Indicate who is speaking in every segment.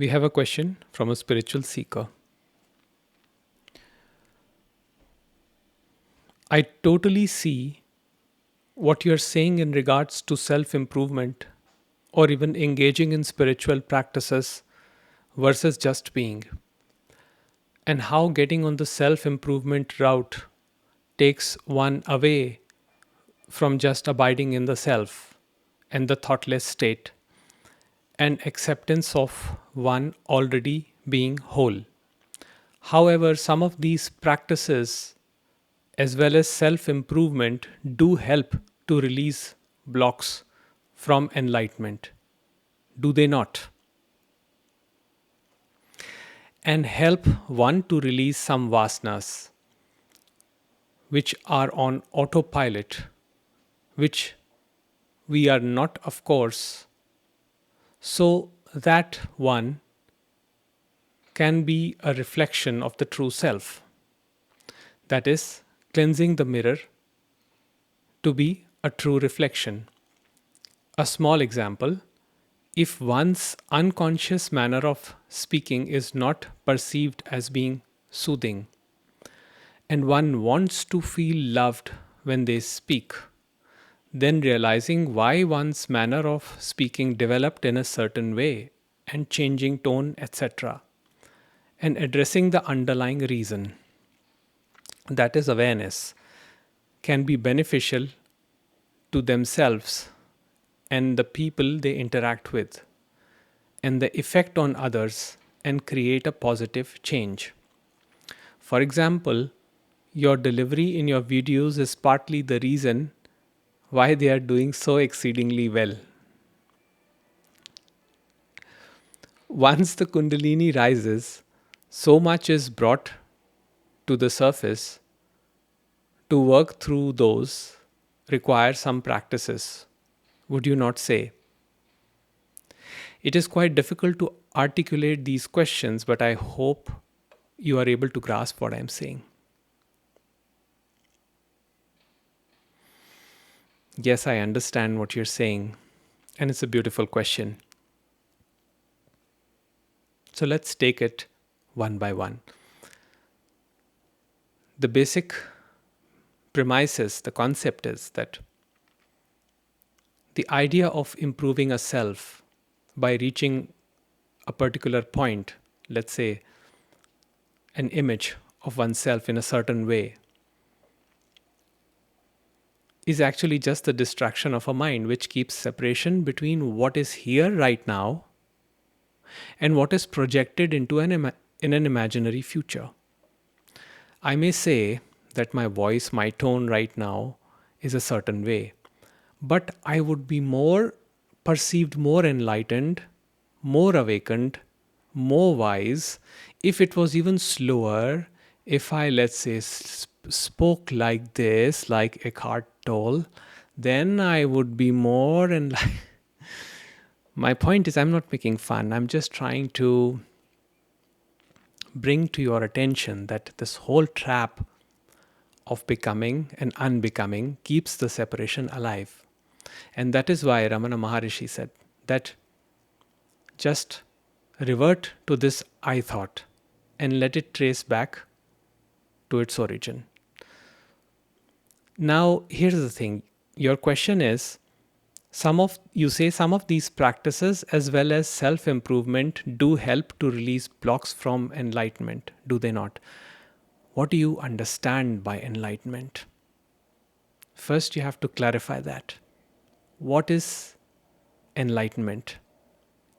Speaker 1: We have a question from a spiritual seeker. I totally see what you're saying in regards to self improvement or even engaging in spiritual practices versus just being, and how getting on the self improvement route takes one away from just abiding in the self and the thoughtless state and acceptance of one already being whole. However, some of these practices, as well as self improvement, do help to release blocks from enlightenment. Do they not? And help one to release some vasanas which are on autopilot, which we are not, of course, so that one can be a reflection of the true self. That is, cleansing the mirror to be a true reflection. A small example: if one's unconscious manner of speaking is not perceived as being soothing, and one wants to feel loved when they speak, then realizing why one's manner of speaking developed in a certain way and changing tone, etc., and addressing the underlying reason, that is awareness, can be beneficial to themselves and the people they interact with, and the effect on others, and create a positive change. For example, your delivery in your videos is partly the reason why they are doing so exceedingly well. Once the Kundalini rises, so much is brought to the surface. To work through those require some practices, would you not say? It is quite difficult to articulate these questions, but I hope you are able to grasp what I am saying. Yes, I understand what you're saying, and it's a beautiful question. So let's take it one by one. The basic premises, the concept is that the idea of improving a self by reaching a particular point, let's say an image of oneself in a certain way, is actually just the distraction of a mind which keeps separation between what is here right now and what is projected into in an imaginary future. I may say that my voice, my tone right now is a certain way, but I would be more perceived, more enlightened, more awakened, more wise if it was even slower. If I, let's say, spoke like this, like Eckhart Tolle, then I would be more enlightened. My point is, I'm not making fun. I'm just trying to bring to your attention that this whole trap of becoming and unbecoming keeps the separation alive. And that is why Ramana Maharishi said that just revert to this I thought and let it trace back to its origin. Now, here's the thing. Your question is, you say some of these practices as well as self-improvement do help to release blocks from enlightenment, do they not? What do you understand by enlightenment? First, you have to clarify that. What is enlightenment?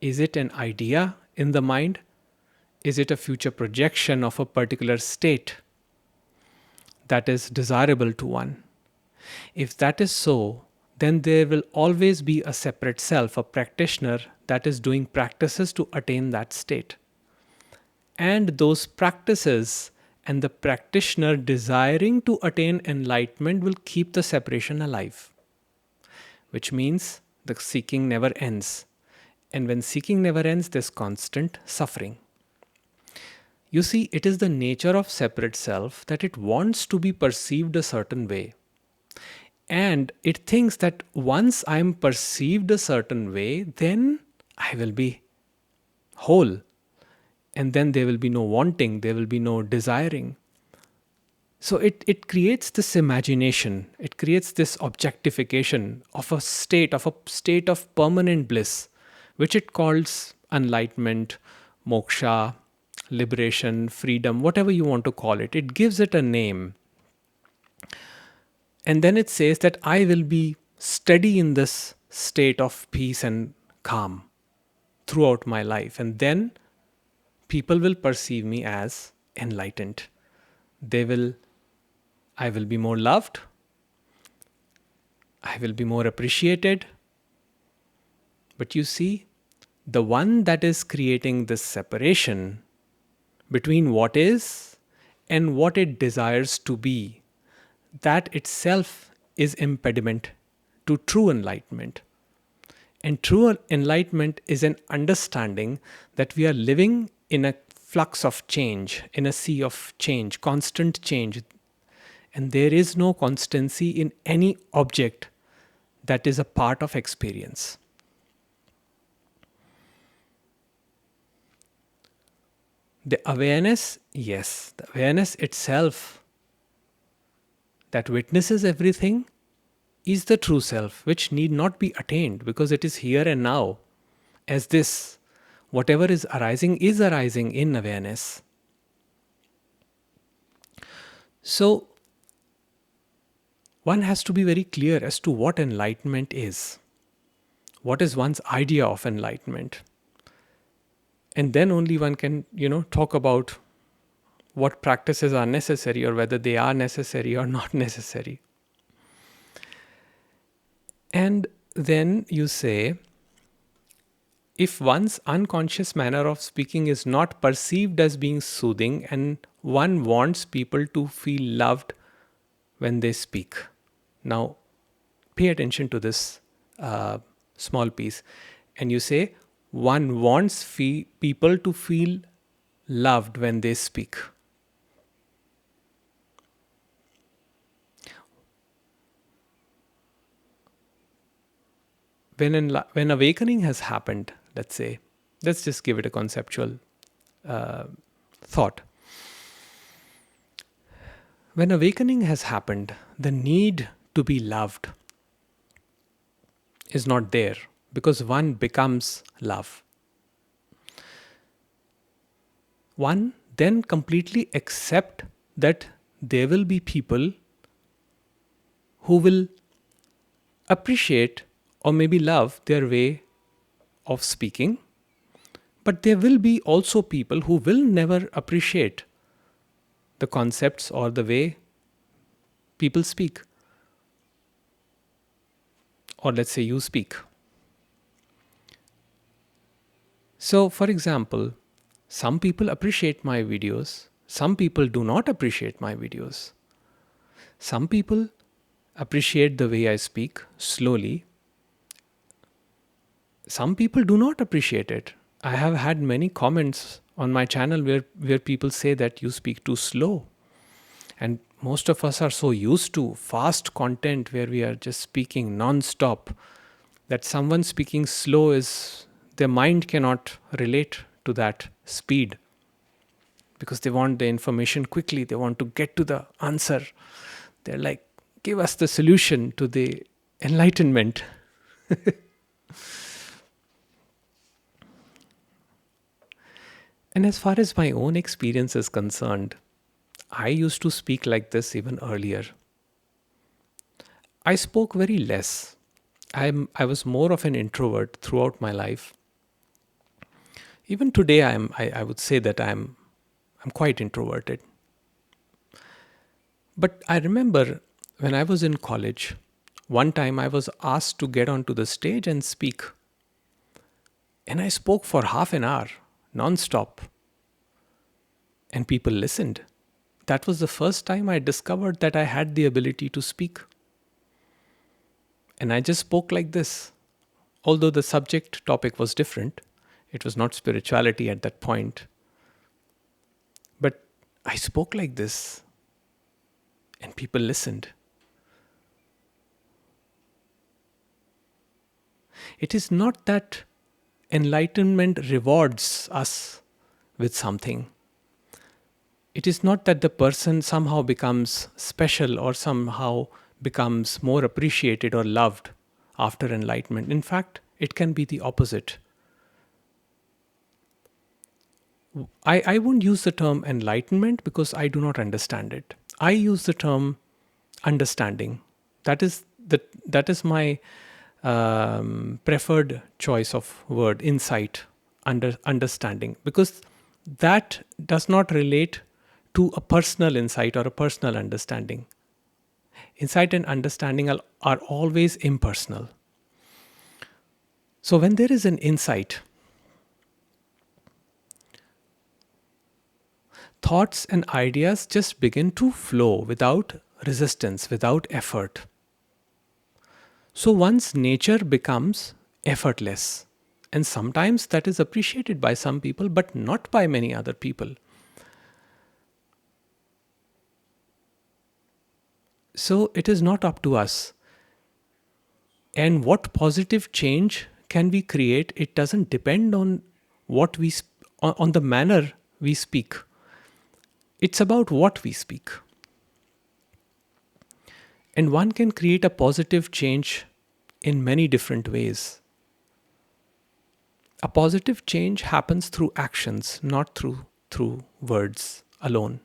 Speaker 1: Is it an idea in the mind? Is it a future projection of a particular state that is desirable to one? If that is so, then there will always be a separate self, a practitioner that is doing practices to attain that state. And those practices and the practitioner desiring to attain enlightenment will keep the separation alive, which means the seeking never ends. And when seeking never ends, there's constant suffering. You see, it is the nature of separate self that it wants to be perceived a certain way. And it thinks that once I'm perceived a certain way, then I will be whole. And then there will be no wanting, there will be no desiring. So it creates this imagination, it creates this objectification of a state of permanent bliss, which it calls enlightenment, moksha, liberation, freedom, whatever you want to call it. It gives it a name. And then it says that I will be steady in this state of peace and calm throughout my life. And then people will perceive me as enlightened. I will be more loved. I will be more appreciated. But you see, the one that is creating this separation between what is and what it desires to be, that itself is impediment to true enlightenment. And true enlightenment is an understanding that we are living in a flux of change, in a sea of change, constant change. And there is no constancy in any object that is a part of experience. The awareness, yes, the awareness itself that witnesses everything is the true self, which need not be attained because it is here and now. As this, whatever is arising in awareness. So, one has to be very clear as to what enlightenment is. What is one's idea of enlightenment? And then only one can, talk about what practices are necessary or whether they are necessary or not necessary. And then you say, if one's unconscious manner of speaking is not perceived as being soothing and one wants people to feel loved when they speak. Now, pay attention to this small piece. And you say, one wants people to feel loved when they speak. When awakening has happened, let's say, let's just give it a conceptual thought. When awakening has happened, the need to be loved is not there because one becomes love. One then completely accept that there will be people who will appreciate or maybe love their way of speaking, but there will be also people who will never appreciate the concepts or the way people speak. Or let's say you speak. So, for example, some people appreciate my videos, some people do not appreciate my videos. Some people appreciate the way I speak slowly. Some people do not appreciate it. I have had many comments on my channel where people say that you speak too slow. And most of us are so used to fast content where we are just speaking non-stop that someone speaking slow their mind cannot relate to that speed because they want the information quickly. They want to get to the answer. They're like, give us the solution to the enlightenment. And as far as my own experience is concerned, I used to speak like this even earlier. I spoke very less. I was more of an introvert throughout my life. Even today, I would say that I'm quite introverted. But I remember when I was in college, one time I was asked to get onto the stage and speak. And I spoke for half an hour, non-stop. And people listened. That was the first time I discovered that I had the ability to speak. And I just spoke like this. Although the subject topic was different, it was not spirituality at that point. But I spoke like this. And people listened. It is not that enlightenment rewards us with something. It is not that the person somehow becomes special or somehow becomes more appreciated or loved after enlightenment. In fact, it can be the opposite. I won't use the term enlightenment because I do not understand it. I use the term understanding. That is my preferred choice of word, insight, understanding, because that does not relate to a personal insight or a personal understanding. Insight and understanding are always impersonal. So when there is an insight, thoughts and ideas just begin to flow without resistance, without effort. So one's nature becomes effortless. And sometimes that is appreciated by some people, but not by many other people. So it is not up to us. And what positive change can we create? It doesn't depend on what on the manner we speak. It's about what we speak. And one can create a positive change in many different ways. A positive change happens through actions, not through words alone.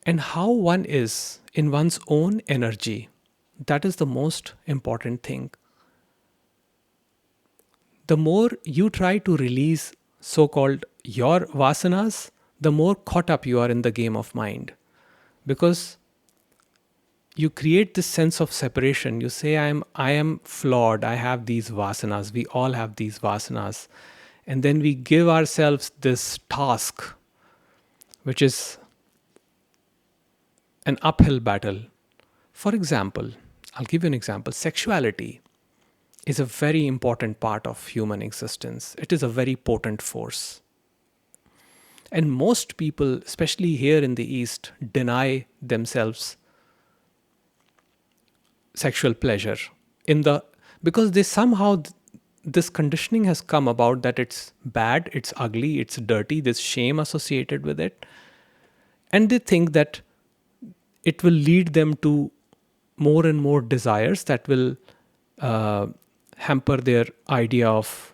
Speaker 1: And how one is in one's own energy, that is the most important thing. The more you try to release so called your vasanas, the more caught up you are in the game of mind. Because you create this sense of separation. You say, I am flawed, I have these vasanas, we all have these vasanas. And then we give ourselves this task, which is an uphill battle. For example, I'll give you an example. Sexuality is a very important part of human existence. It is a very potent force. And most people, especially here in the East, deny themselves sexual pleasure because they somehow this conditioning has come about that it's bad, it's ugly, it's dirty, there's shame associated with it. And they think that it will lead them to more and more desires that will hamper their idea of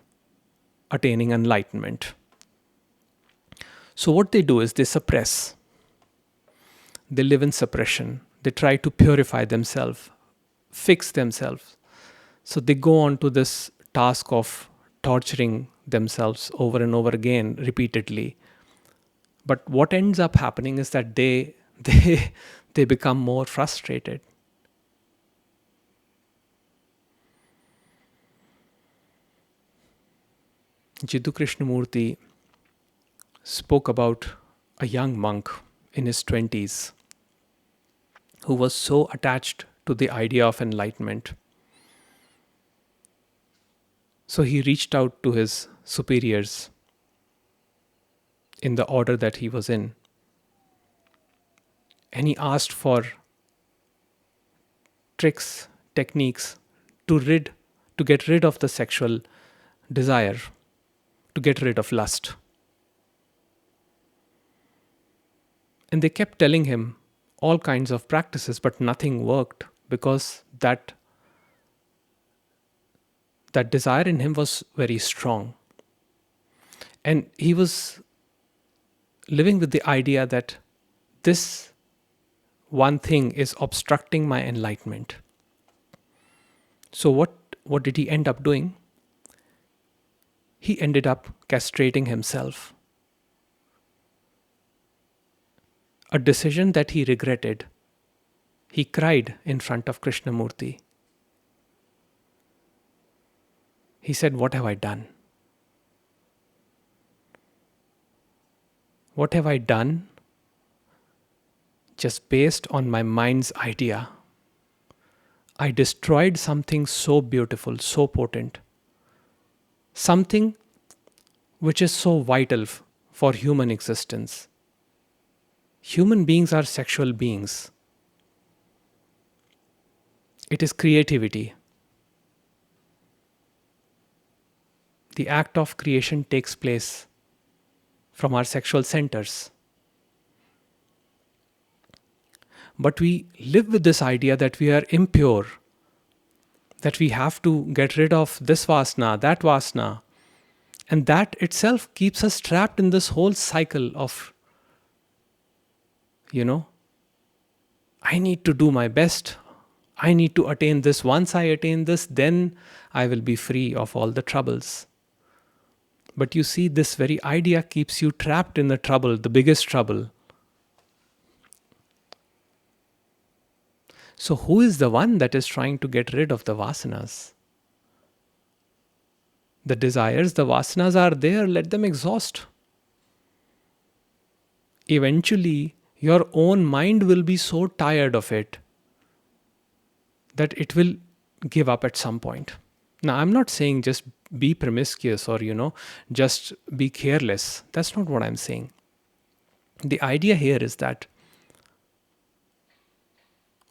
Speaker 1: attaining enlightenment. So what they do is they suppress. They live in suppression. They try to purify themselves, fix themselves. So they go on to this task of torturing themselves over and over again, repeatedly. But what ends up happening is that they become more frustrated. Jiddu Krishnamurti spoke about a young monk in his 20s who was so attached to the idea of enlightenment. So he reached out to his superiors in the order that he was in, and he asked for tricks, techniques to get rid of the sexual desire, to get rid of lust. And they kept telling him all kinds of practices, but nothing worked because that desire in him was very strong. And he was living with the idea that this one thing is obstructing my enlightenment. So what did he end up doing? He ended up castrating himself. A decision that he regretted. He cried in front of Krishnamurti. He said, "What have I done? What have I done just based on my mind's idea? I destroyed something so beautiful, so potent, something which is so vital for human existence. Human beings are sexual beings. It is creativity. The act of creation takes place from our sexual centers. But we live with this idea that we are impure, that we have to get rid of this vasana, that vasana. And that itself keeps us trapped in this whole cycle of, I need to do my best. I need to attain this. Once I attain this, then I will be free of all the troubles. But you see, this very idea keeps you trapped in the trouble, the biggest trouble. So, who is the one that is trying to get rid of the vasanas? The desires, the vasanas are there, let them exhaust. Eventually, your own mind will be so tired of it that it will give up at some point. Now, I'm not saying just be promiscuous or, just be careless. That's not what I'm saying. The idea here is that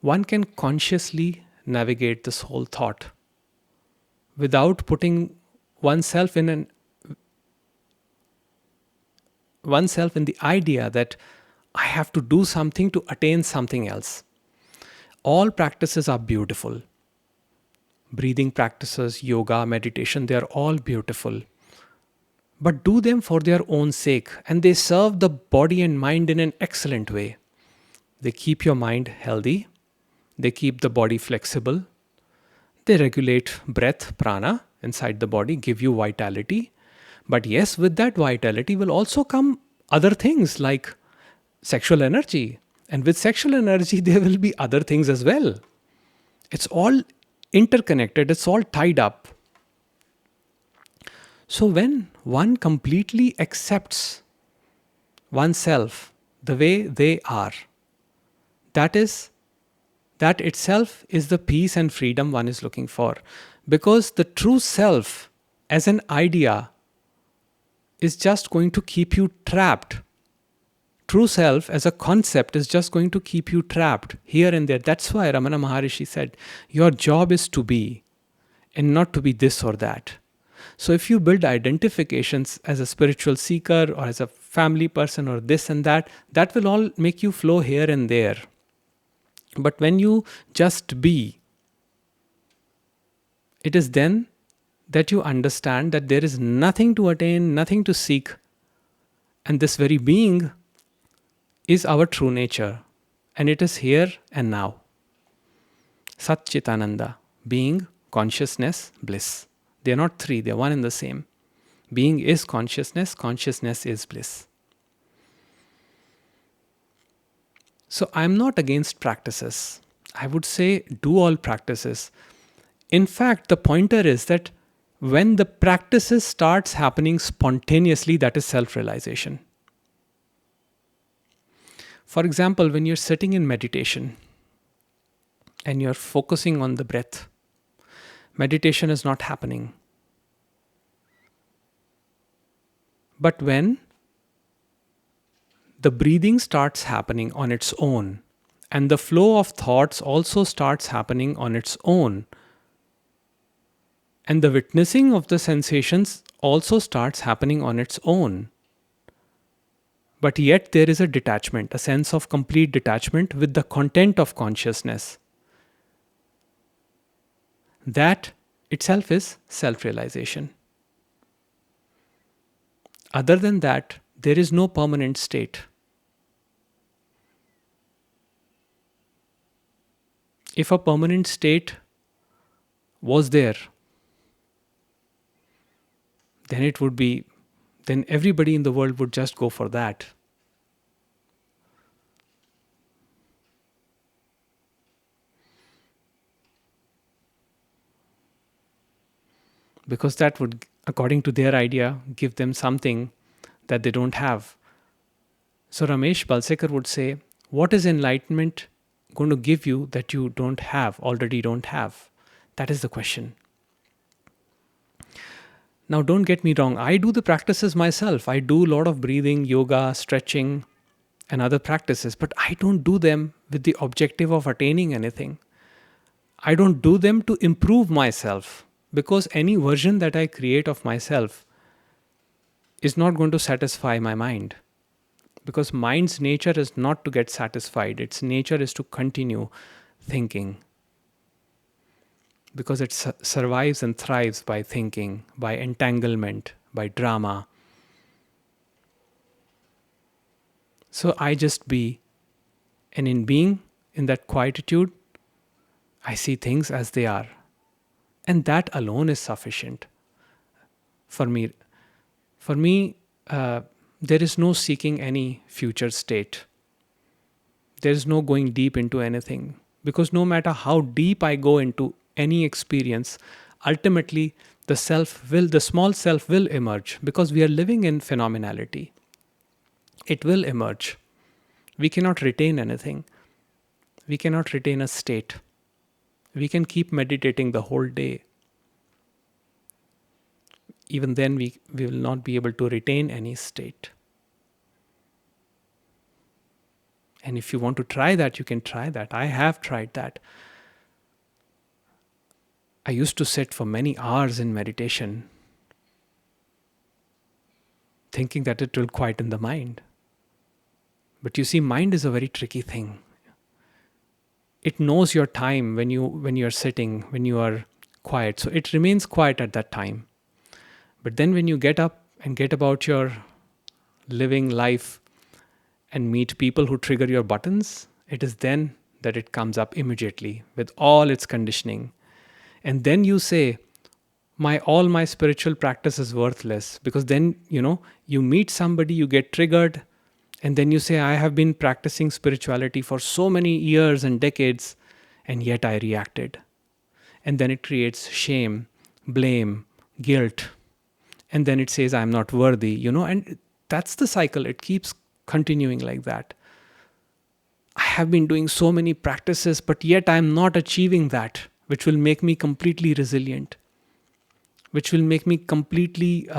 Speaker 1: one can consciously navigate this whole thought without putting oneself in the idea that I have to do something to attain something else. All practices are beautiful. Breathing practices, yoga, meditation, they are all beautiful. But do them for their own sake, and they serve the body and mind in an excellent way. They keep your mind healthy. They keep the body flexible. They regulate breath, prana, inside the body, give you vitality. But yes, with that vitality will also come other things like sexual energy. And with sexual energy, there will be other things as well. It's all interconnected, it's all tied up. So when one completely accepts oneself the way they are, that itself is the peace and freedom one is looking for. Because the true self as an idea is just going to keep you trapped. True self as a concept is just going to keep you trapped here and there. That's why Ramana Maharishi said, your job is to be and not to be this or that. So if you build identifications as a spiritual seeker or as a family person or this and that, that will all make you flow here and there. But when you just be, it is then that you understand that there is nothing to attain, nothing to seek. And this very being is our true nature. And it is here and now. Sat Chit Ananda, being, consciousness, bliss. They are not three, they are one and the same. Being is consciousness, consciousness is bliss. So I'm not against practices. I would say do all practices. In fact, the pointer is that when the practices starts happening spontaneously, that is self-realization. For example, when you're sitting in meditation and you're focusing on the breath, meditation is not happening. But when the breathing starts happening on its own, and the flow of thoughts also starts happening on its own, and the witnessing of the sensations also starts happening on its own, but yet there is a detachment, a sense of complete detachment with the content of consciousness. That itself is self-realization. Other than that, there is no permanent state. If a permanent state was there, then everybody in the world would just go for that. Because that would, according to their idea, give them something that they don't have. So Ramesh Balsekar would say, what is enlightenment going to give you that you already don't have? That is the question. Now, don't get me wrong. I do the practices myself. I do a lot of breathing, yoga, stretching, and other practices. But I don't do them with the objective of attaining anything. I don't do them to improve myself. Because any version that I create of myself is not going to satisfy my mind. Because mind's nature is not to get satisfied, its nature is to continue thinking. Because it survives and thrives by thinking, by entanglement, by drama. So I just be, and in being in that quietude, I see things as they are. And that alone is sufficient for me. For me, there is no seeking any future state. There is no going deep into anything. Because no matter how deep I go into any experience, ultimately the small self will emerge, because we are living in phenomenality. It will emerge. We cannot retain anything. We cannot retain a state. We can keep meditating the whole day. Even then, we will not be able to retain any state. And if you want to try that, you can try that. I have tried that. I used to sit for many hours in meditation, thinking that it will quieten the mind. But you see, mind is a very tricky thing. It knows your time when you are sitting, when you are quiet. So it remains quiet at that time. But then when you get up and get about your living life and meet people who trigger your buttons, it is then that it comes up immediately with all its conditioning. And then you say, all my spiritual practice is worthless, because then, you meet somebody, you get triggered, and then you say, I have been practicing spirituality for so many years and decades, and yet I reacted. And then it creates shame, blame, guilt. And then it says, I'm not worthy, and that's the cycle. It keeps continuing like that. I have been doing so many practices, but yet I'm not achieving that, which will make me completely resilient, which will make me completely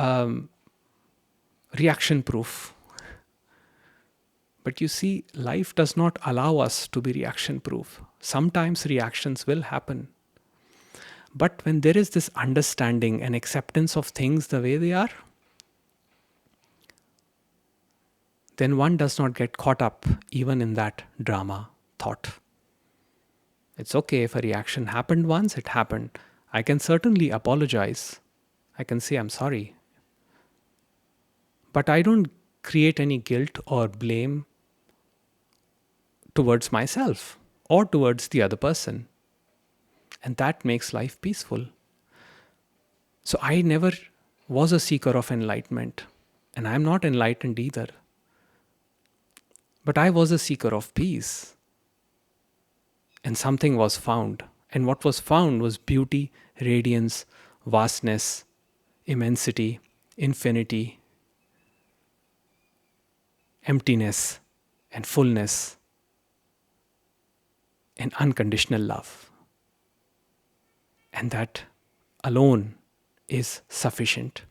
Speaker 1: reaction proof. But you see, life does not allow us to be reaction proof. Sometimes reactions will happen. But when there is this understanding and acceptance of things the way they are, then one does not get caught up even in that drama thought. It's okay if a reaction happened once, it happened. I can certainly apologize. I can say I'm sorry. But I don't create any guilt or blame towards myself or towards the other person. And that makes life peaceful. So I never was a seeker of enlightenment, and I'm not enlightened either. But I was a seeker of peace. And something was found. And what was found was beauty, radiance, vastness, immensity, infinity, emptiness, and fullness, and unconditional love. And that alone is sufficient.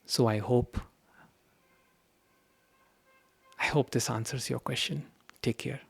Speaker 1: So I hope this answers your question. Take care.